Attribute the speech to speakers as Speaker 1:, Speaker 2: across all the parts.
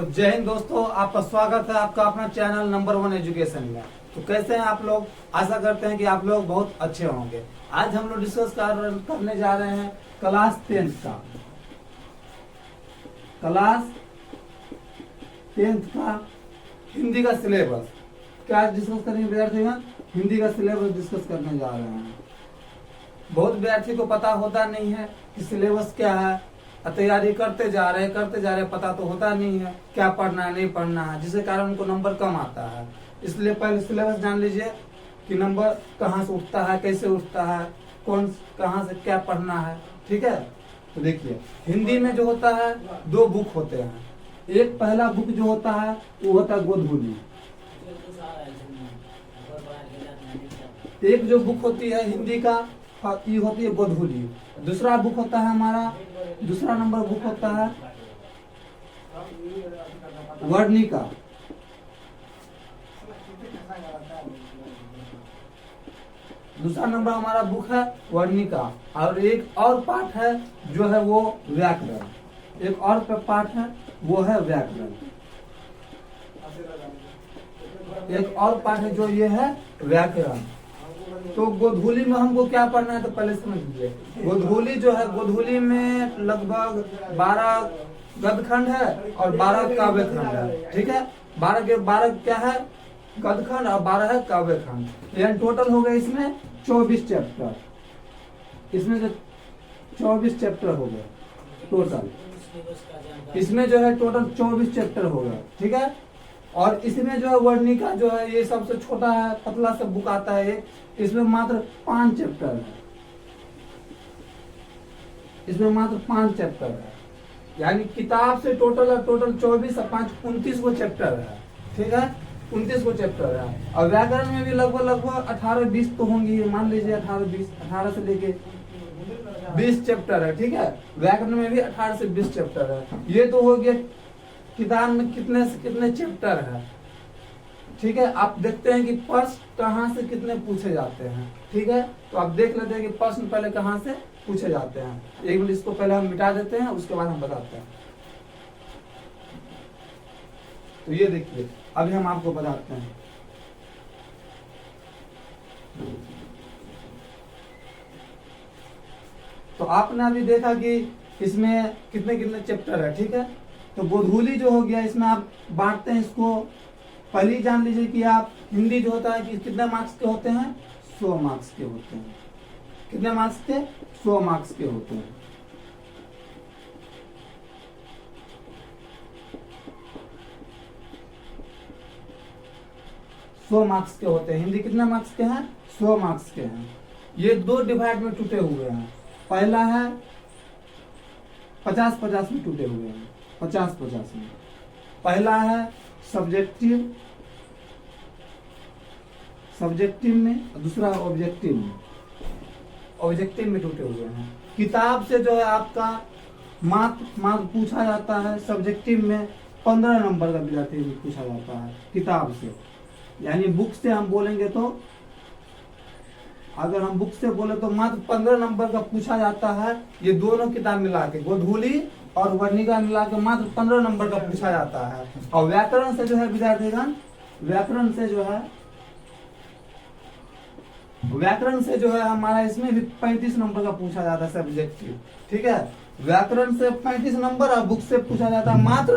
Speaker 1: जय हिंद दोस्तों, आपका स्वागत है आपका अपना चैनल नंबर 1 एजुकेशन में। तो कैसे हैं आप लोग? आशा करते हैं कि आप लोग बहुत अच्छे होंगे। आज हम लोग डिस्कस करने जा रहे हैं क्लास 10th का हिंदी का सिलेबस। क्या डिस्कस करेंगे विद्यार्थियों? हिंदी का सिलेबस डिस्कस करने जा रहे हैं। बहुत विद्यार्थी को पता होता नहीं है कि सिलेबस क्या है, तैयारी करते जा रहे पता तो होता नहीं है क्या पढ़ना है नहीं पढ़ना है, जिसके कारण उनको नंबर कम आता है। इसलिए पहले सिलेबस जान लीजिए कि नंबर कहाँ से उठता है, कैसे उठता है, कौन कहाँ से क्या पढ़ना है। ठीक है, तो देखिए हिंदी में जो होता है 2 बुक होते हैं। एक पहला बुक जो होता है वो होता है गोधूली। एक जो बुक होती है हिंदी का ये होती है गोधूली। दूसरा बुक होता है हमारा, दूसरा नंबर बुक होता है वर्णिका। दूसरा नंबर हमारा बुक है वर्णिका। और एक और पाठ है जो है वो व्याकरण। एक और पाठ है वो है व्याकरण। एक और पाठ है जो ये है व्याकरण। तो गोधूली में हमको क्या पढ़ना है तो पहले समझ लीजिए। गोधूली जो है, गोधूली में लगभग 12 गदखंड है और 12 काव्य खंड है। ठीक है, 12 क्या है गदखंड और 12 है काव्य खंड। यानी टोटल हो गए इसमें 24 चैप्टर। इसमें जो 24 चैप्टर हो गए टोटल, इसमें जो है टोटल 24 चैप्टर हो गए। ठीक है, और इसमें जो है वर्णिका जो है ये सबसे छोटा है, पतला सा बुक आता है। इसमें मात्र 5 चैप्टर है। इसमें मात्र 5 चैप्टर है, यानी किताब से टोटल 24 और 5 29 को चैप्टर है। ठीक है, 29 को चैप्टर है। और व्याकरण में भी लगभग 18-20 तो होंगी, मान लीजिए 18 से लेके 20 चैप्टर है। ठीक है, व्याकरण में भी 18 से 20 चैप्टर है। ये तो हो गया किताब में कितने से कितने चैप्टर है। ठीक है, आप देखते हैं कि प्रश्न कहाँ से कितने पूछे जाते हैं। ठीक है, तो आप देख लेते हैं कि प्रश्न पहले कहाँ से पूछे जाते हैं। एक मिनट इसको पहले हम मिटा देते हैं, उसके बाद हम बताते हैं। तो ये देखिए अभी हम आपको बताते हैं। तो आपने अभी देखा कि इसमें कितने कितने चैप्टर है। ठीक है, तो गोधूली जो हो गया इसमें आप बांटते हैं इसको। पहले जान लीजिए कि आप हिंदी जो होता है कि कितने मार्क्स के होते हैं, 100 मार्क्स के होते हैं। कितने मार्क्स के? 100 मार्क्स के होते हैं। मार्क्स के होते हैं। हिंदी कितने मार्क्स के हैं? 100 मार्क्स के हैं। ये 2 डिवाइड में टूटे हुए हैं। पहला है 50-50 में टूटे हुए हैं। 50-50 में पहला है सब्जेक्टिव में, दूसरा ऑब्जेक्टिव में। ऑब्जेक्टिव में टूटे हुए हैं। किताब से जो है आपका मार्क पूछा जाता है। सब्जेक्टिव में 15 नंबर का विद्यार्थी पूछा जाता है किताब से। यानी बुक से हम बोलेंगे तो, अगर हम बुक से बोले तो मात्र 15 नंबर का पूछा जाता है। ये दोनों किताब मिला के, गोधूली और वर्णिका मिला के मात्र 15 नंबर का पूछा जाता है। और व्याकरण से जो है विद्यार्थीगण, व्याकरण से जो है हमारा इसमें भी 35 नंबर का पूछा जाता है सब्जेक्टिव। ठीक है, व्याकरण से 35 नंबर और बुक से पूछा जाता है मात्र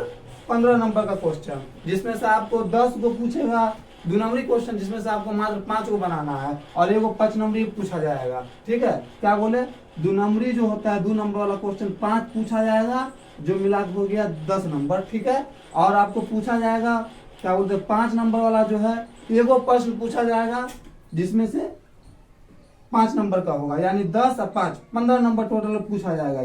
Speaker 1: 15 नंबर का क्वेश्चन, जिसमें से आपको 10 को पूछेगा 2 नंबरी क्वेश्चन, जिसमें से आपको मात्र 5 को बनाना है और एक 5 नंबरी पूछा जाएगा। ठीक है, क्या बोले 2 नंबरी जो होता है 2 नंबर वाला क्वेश्चन 5 पूछा जाएगा, जो मिला हो गया 10 नंबर। ठीक है, और आपको पूछा जाएगा क्या बोलते 5 नंबर वाला जो है एगो प्रश्न पूछा जाएगा, जिसमें से 5 नंबर का होगा, यानी 10 और 5 15 नंबर टोटल पूछा जाएगा।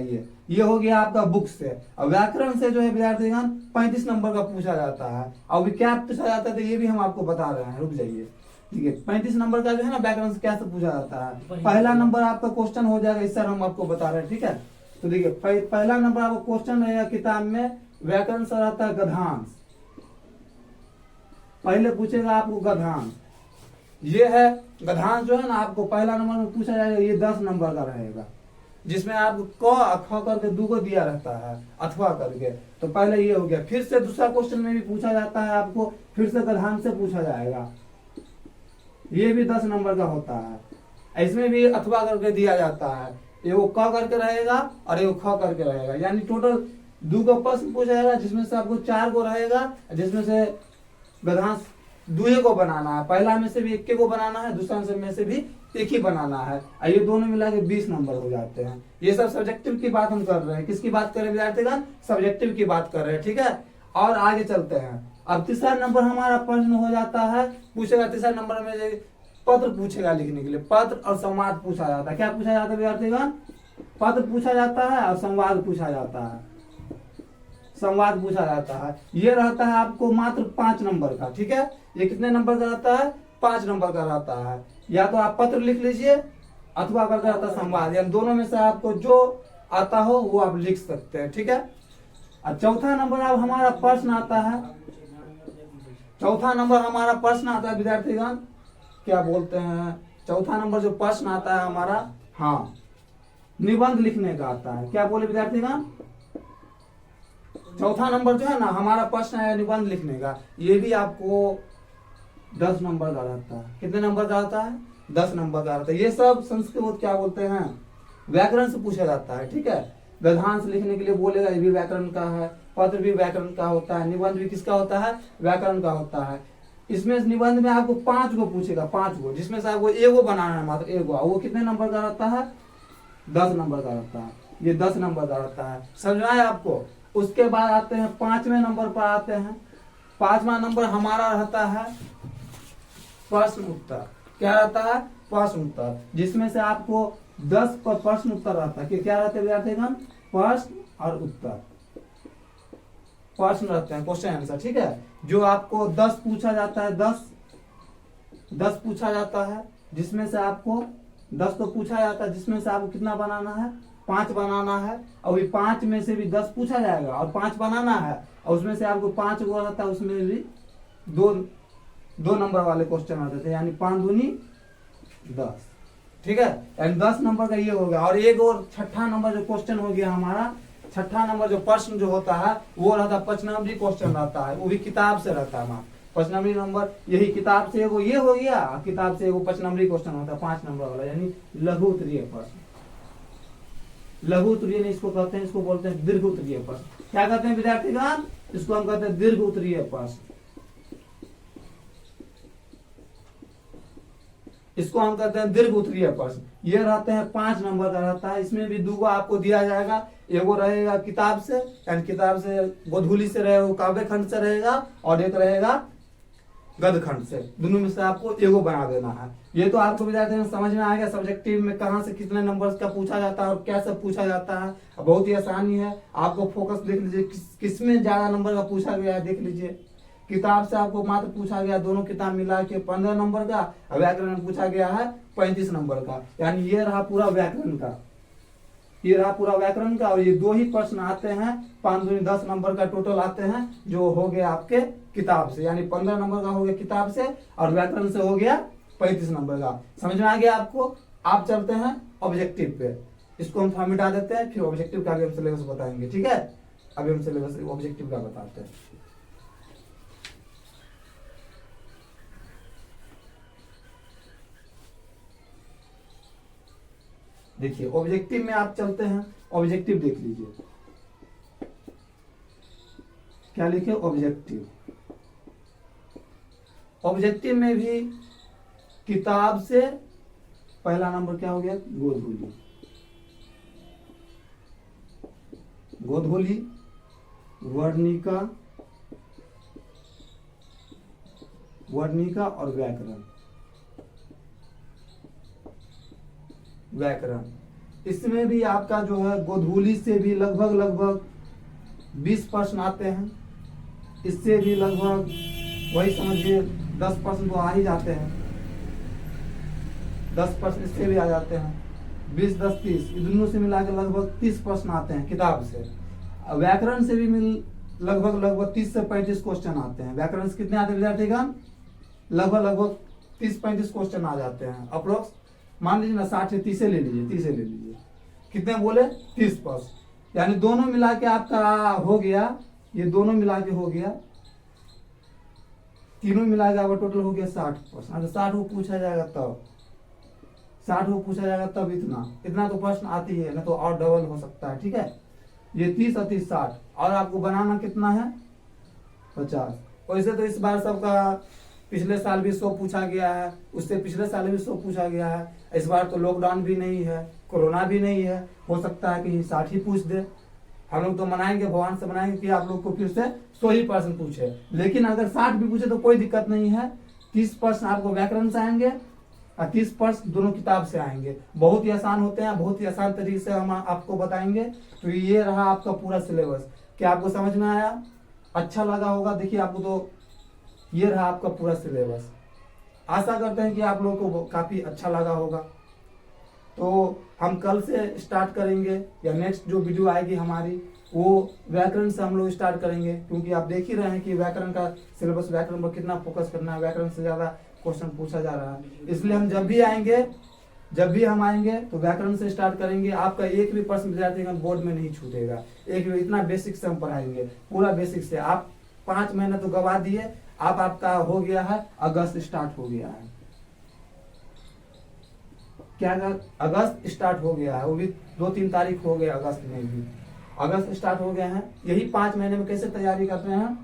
Speaker 1: ये हो गया आपका बुक से। और व्याकरण से जो है विद्यार्थीगण 35 नंबर का पूछा जाता है। और अभी क्या पूछा जाता है तो ये भी हम आपको बता रहे हैं, रुक जाइए। ठीक है, 35 नंबर का जो है ना व्याकरण से कैसे पूछा जाता है। पहला नंबर आपका क्वेश्चन हो जाएगा, इस सर हम आपको बता रहे हैं। ठीक है, तो देखिए पहला नंबर आपका क्वेश्चन रहेगा किताब में, व्याकरण से रहता है गद्यांश। पहले पूछेगा आपको गद्यांश। ये है गद्यांश जो है ना, आपको पहला नंबर में पूछा जाएगा, ये 10 नंबर का रहेगा। जिसमें आपको क अ ख करके दो को दिया रहता है अथवा करके। तो पहले ये हो गया। फिर से दूसरा क्वेश्चन में भी पूछा जाता है आपको, फिर से गधान से पूछा जाएगा, ये भी 10 नंबर का होता है। इसमें भी अथवा करके दिया जाता है, एगो क करके रहेगा और एगो ख करके रहेगा, यानी टोटल 2 का प्रश्न पूछा जाएगा, जिसमें से आपको 4 को रहेगा, जिसमें से गधांश 2 को बनाना है। पहला में से भी 1 को बनाना है, दूसरा में से भी 1 ही बनाना है। ये दोनों मिला के 20 नंबर हो जाते हैं। ये सब सब्जेक्टिव की बात हम कर रहे हैं। किसकी बात कर रहे हैं विद्यार्थीगण? सब्जेक्टिव की बात कर रहे हैं, ठीक है। और आगे चलते हैं। अब तीसरा नंबर हमारा प्रश्न हो जाता है, पूछेगा तीसरा नंबर में पत्र पूछेगा लिखने के लिए। पत्र और संवाद पूछा जाता है। क्या पूछा जाता है विद्यार्थीगण? पत्र पूछा जाता है और संवाद पूछा जाता है। संवाद पूछा जाता है। ये रहता है आपको मात्र 5 नंबर का, ठीक है। ये कितने नंबर का रहता है? 5 नंबर का रहता है। या तो आप पत्र लिख लीजिए अथवा करके रहता है संवाद, या दोनों में से आपको जो आता हो वो आप लिख सकते हैं, ठीक है। और चौथा नंबर अब हमारा प्रश्न आता है। चौथा नंबर हमारा प्रश्न आता है विद्यार्थीगण, क्या बोलते हैं, चौथा नंबर जो प्रश्न आता है हमारा, हाँ, निबंध लिखने का आता है। क्या बोले विद्यार्थीगण? चौथा नंबर जो है ना हमारा प्रश्न है निबंध लिखने का। ये भी आपको 10 नंबर का रहता है। कितने नंबर का रहता है? 10 नंबर का रहता है। ये सब संस्कृत क्या बोलते हैं, व्याकरण से पूछा जाता है, ठीक है। गद्यांश लिखने के लिए बोलेगा, ये भी व्याकरण का है। पत्र भी व्याकरण का होता है। निबंध भी किसका होता है? व्याकरण का होता है। इसमें निबंध में आपको 5 को पूछेगा, 5 को, जिसमें से आपको एगो बनाना है, मात्र एगो। वो कितने नंबर का रहता है? 10 नंबर का रहता है। ये 10 नंबर का रहता है, समझ में आया आपको। उसके बाद आते हैं 5वें नंबर पर आते हैं। 5वां नंबर हमारा रहता है प्रश्न उत्तर। क्या रहता है? प्रश्न उत्तर, जिसमें से आपको 10 पर प्रश्न उत्तर रहता है। क्या रहते हैं विद्यार्थीगण? प्रश्न और उत्तर। प्रश्न रहते हैं, क्वेश्चन आंसर, ठीक है। जो आपको 10 पूछा जाता है, 10 पूछा जाता है, जिसमें से आपको 10 तो पूछा जाता है, जिसमें से आपको कितना बनाना है? 5 बनाना है। और 5 में से भी 10 पूछा जाएगा और 5 बनाना है, और उसमें से आपको 5 वो रहता है, उसमें भी दो नंबर वाले क्वेश्चन आते थे, यानी 5 दूनी 10, ठीक है। यानी 10 नंबर का ये हो गया। और एक और छठा नंबर जो क्वेश्चन हो गया हमारा, छठा नंबर जो प्रश्न जो होता है वो रहता है 5 नंबरी क्वेश्चन रहता है। वो भी किताब से रहता है। 5 नंबरी नंबर, यही किताब से एगो ये हो गया, किताब से एगो 5 नंबरी क्वेश्चन होता है 5 नंबर वाला, यानी लघु उत्तरीय प्रश्न। लघु उत्तरीय नहीं इसको कहते हैं, इसको बोलते हैं दीर्घ उत्तरीय प्रश्न। क्या कहते हैं विद्यार्थीगण? इसको हम कहते हैं दीर्घ उत्तरीय प्रश्न। इसको हम कहते हैं दीर्घ उत्तरीय प्रश्न। ये रहते हैं 5 नंबर का रहता है। इसमें भी 2 आपको दिया जाएगा। एगो रहेगा किताब से, यानी किताब से गोधूली से रहेगा, काव्य खंड से रहेगा, और एक रहेगा गद्य खंड से। दोनों में से आपको एगो बना देना है। ये तो आपको विद्यार्थी समझ में आ गया सब्जेक्टिव में कहाँ से कितने नंबर का पूछा जाता है और क्या सब पूछा जाता है। बहुत ही आसानी है। आपको फोकस देख लीजिए, किसमें ज्यादा नंबर का पूछा गया है देख लीजिए। किताब से आपको मात्र पूछा गया, दोनों किताब मिला के 15 नंबर का, व्याकरण में पूछा गया है 35 नंबर का। यानी ये रहा पूरा व्याकरण का, ये रहा पूरा व्याकरण का। और ये 2 ही प्रश्न आते हैं, 5 दूनी 10 नंबर का टोटल आते हैं, जो हो गया आपके किताब से, यानी 15 नंबर का हो गया किताब से, और व्याकरण से हो गया 35 नंबर का। समझ में आ गया आपको? आप चलते हैं ऑब्जेक्टिव पे। इसको हम मिटा देते हैं, फिर ऑब्जेक्टिव का भी हम सिलेबस बताएंगे, ठीक है। अभी हम सिलेबस ऑब्जेक्टिव का बताते हैं। देखिए ऑब्जेक्टिव में आप चलते हैं। ऑब्जेक्टिव देख लीजिए, क्या लिखे? ऑब्जेक्टिव। ऑब्जेक्टिव में भी किताब से पहला नंबर क्या हो गया? गोधूली। गोधूली, वर्णिका, वर्णिका और व्याकरण। व्याकरण, इसमें भी आपका जो है गोधूली से भी लगभग 20 प्रश्न आते हैं। इससे भी लगभग वही समझिए 10 प्रश्न तो आ ही जाते हैं। 10 प्रश्न इससे भी आ जाते हैं। 20, 10, 30, दोनों से मिला के लगभग 30 प्रश्न आते हैं किताब से। व्याकरण से भी लगभग 30 से 35 क्वेश्चन आते हैं। व्याकरण से कितने आते हैं विद्यार्थीगण? लगभग 30-35 क्वेश्चन आ जाते हैं अप्रोक्स। मान लीजिए ना 60 से 30 ले लीजिए, 30 ले लीजिए। कितने बोले 30%, यानी दोनों मिला के आपका हो गया, ये दोनों मिला के हो गया, तीनों मिला के आपका टोटल हो गया 60%। अगर 60 को पूछा जाएगा तब 60 को पूछा जाएगा तब इतना तो प्रश्न आती है ना, तो और डबल हो सकता है। ठीक है, ये 30 और 30 60, और आपको बनाना कितना है 50। वैसे तो इस बार सबका पिछले साल भी 100 पूछा गया है, उससे पिछले साल भी 100 पूछा गया है। इस बार तो लॉकडाउन भी नहीं है, कोरोना भी नहीं है, हो सकता है कि 60 ही पूछ दे। हम लोग तो मनाएंगे, भगवान से मनाएंगे कि आप लोग को फिर से 100 ही प्रश्न पूछे, लेकिन अगर 60 भी पूछे तो कोई दिक्कत नहीं है। 30 प्रश्न आपको व्याकरण से आएंगे और 30 प्रश्न दोनों किताब से आएंगे। बहुत ही आसान होते हैं, बहुत ही आसान तरीके से हम आपको बताएंगे। तो ये रहा आपका पूरा सिलेबस। क्या आपको समझ में आया? अच्छा लगा होगा। देखिए आपको तो ये रहा आपका पूरा सिलेबस। आशा करते हैं कि आप लोगों को काफी अच्छा लगा होगा। तो हम कल से स्टार्ट करेंगे, या नेक्स्ट जो वीडियो आएगी हमारी वो व्याकरण से हम लोग स्टार्ट करेंगे, क्योंकि आप देख ही रहे हैं कि व्याकरण का सिलेबस, व्याकरण पर कितना फोकस करना है, व्याकरण से ज्यादा क्वेश्चन पूछा जा रहा है। इसलिए हम जब भी हम आएंगे तो व्याकरण से स्टार्ट करेंगे। आपका एक भी प्रश्न विद्यार्थी का बोर्ड में नहीं छूटेगा, एक भी। इतना बेसिक से हम पढ़ाएंगे, पूरा बेसिक से। आप 5 महीने तो गवा दिए, अब आपका हो गया है अगस्त स्टार्ट हो गया है। क्या अगस्त स्टार्ट हो गया है, वो भी 2-3 तारीख हो गया, अगस्त में भी अगस्त स्टार्ट हो गया है। यही 5 महीने में कैसे तैयारी करते हैं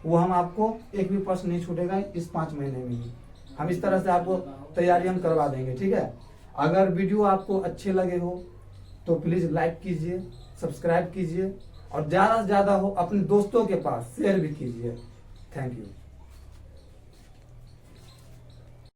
Speaker 1: वो हम आपको एक भी प्रश्न नहीं छूटेगा इस 5 महीने में ही। हम इस तरह से आपको तैयारी हम करवा देंगे। ठीक है, अगर वीडियो आपको अच्छे लगे हो तो प्लीज लाइक कीजिए, सब्सक्राइब कीजिए, और ज्यादा से ज्यादा हो अपने दोस्तों के पास शेयर भी कीजिए। Thank you.